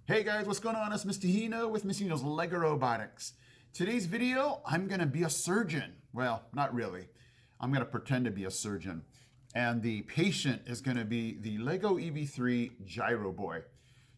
Hey guys, what's going on? It's Mr. Hino with Mr. Hino's Lego Robotics. Today's video, I'm going to be a surgeon. Well, not really. I'm going to pretend to be a surgeon. And the patient is going to be the Lego EV3 Gyroboy.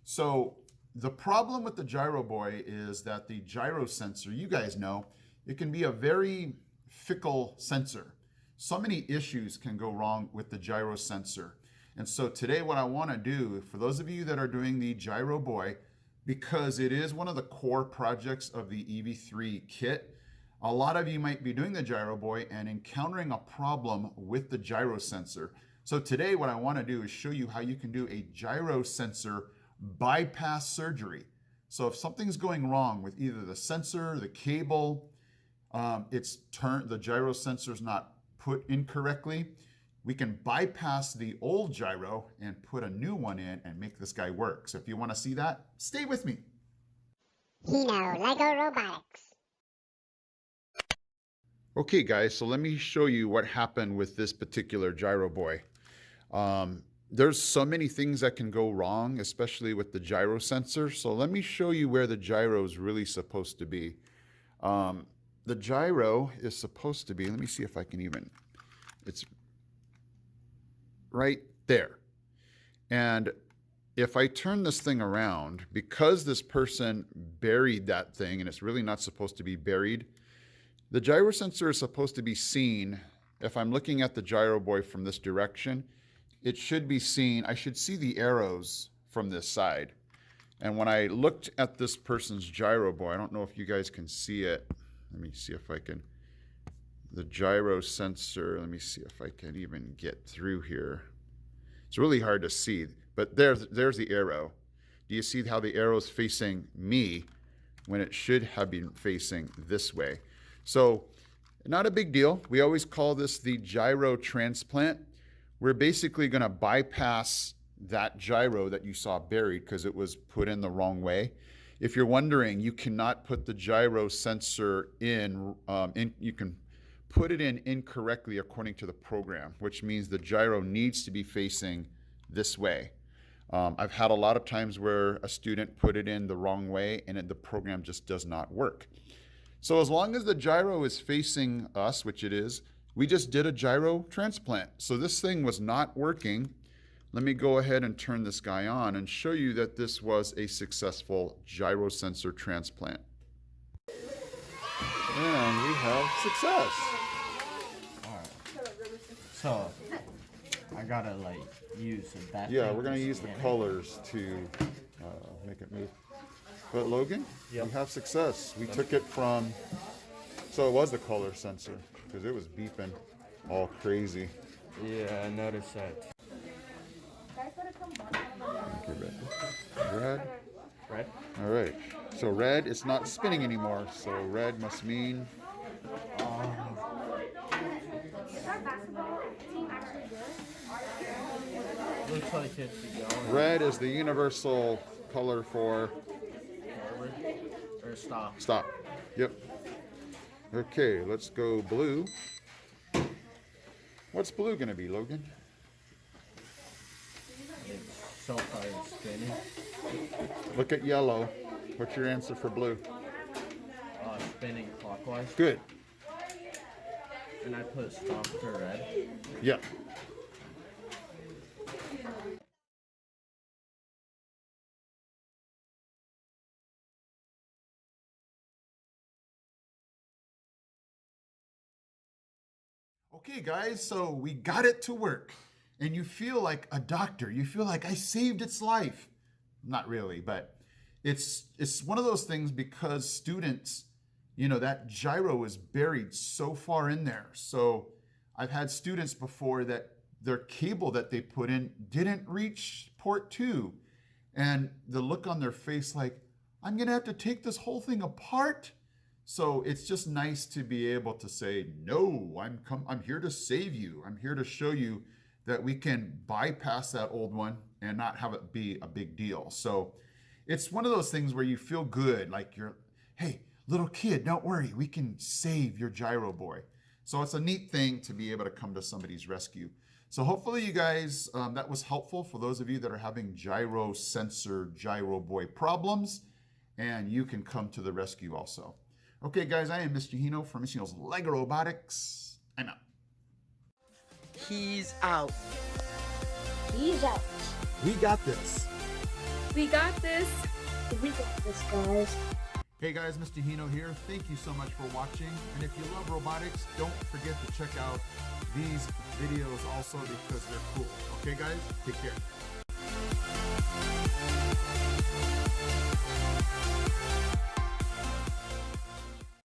So the problem with the Gyroboy is that the Gyrosensor, you guys know, it can be a very fickle sensor. So many issues can go wrong with the Gyrosensor. And so today what I want to do, for those of you that are doing the Gyroboy, because it is one of the core projects of the EV3 kit, a lot of you might be doing the Gyroboy and encountering a problem with the Gyrosensor. So today what I want to do is show you how you can do a Gyrosensor bypass surgery. So if something's going wrong with either the sensor, the cable, the Gyrosensor's not put incorrectly, we can bypass the old gyro and put a new one in and make this guy work. So if you want to see that, stay with me. Hino, Lego Robotics. Okay guys, so let me show you what happened with this particular Gyroboy. There's so many things that can go wrong, especially with the Gyrosensor. So let me show you where the gyro is really supposed to be. The gyro is supposed to be, let me see if I can even, it's right there. And if I turn this thing around, because this person buried that thing and it's really not supposed to be buried, the Gyrosensor is supposed to be seen. If I'm looking at the Gyroboy from this direction, it should be seen, I should see the arrows from this side. And when I looked at this person's Gyroboy, I don't know if you guys can see it. Let me see if I can. The Gyrosensor, let me see if I can even get through here. It's really hard to see, but there's the arrow. Do you see how the arrow is facing me when it should have been facing this way? So not a big deal. We always call this the gyro transplant. We're basically going to bypass that gyro that you saw buried because it was put in the wrong way. If you're wondering, you cannot put the Gyrosensor in, you can put it in incorrectly according to the program, which means the gyro needs to be facing this way. I've had a lot of times where a student put it in the wrong way and the program just does not work. So as long as the gyro is facing us, which it is, we just did a gyro transplant. So this thing was not working. Let me go ahead and turn this guy on and show you that this was a successful Gyrosensor transplant. And we have success. So, I gotta like use that. Yeah, we're gonna use the colors to make it move. But Logan, we have success. We took it from, so it was the color sensor because it was beeping all crazy. Yeah, I noticed that. Okay, red. Red? All right. So red, it's not spinning anymore. So red must mean. Looks like it's going. Red is the universal color for Forward or stop. stop. Yep. Okay, let's go blue. What's blue gonna be, Logan? It's so far it's spinning. Look at yellow. What's your answer for blue? Spinning clockwise. Good. And I put stop for red. Yep. Okay guys, so we got it to work and you feel like a doctor. You feel like I saved its life. Not really, but it's one of those things because students, you know, that gyro is buried so far in there. So I've had students before that their cable that they put in didn't reach port 2. And the look on their face like, I'm gonna have to take this whole thing apart. So it's just nice to be able to say, no, I'm here to save you. I'm here to show you that we can bypass that old one and not have it be a big deal. So it's one of those things where you feel good, like you're, hey, little kid, don't worry, we can save your Gyroboy. So it's a neat thing to be able to come to somebody's rescue. So hopefully you guys, that was helpful for those of you that are having Gyrosensor Gyroboy problems, and you can come to the rescue also. Okay, guys, I am Mr. Hino from Mr. Hino's Lego Robotics. I'm out. He's out. He's out. We got this. We got this. We got this, guys. Hey guys, Mr. Hino here. Thank you so much for watching. And if you love robotics, don't forget to check out these videos also because they're cool. Okay guys, take care.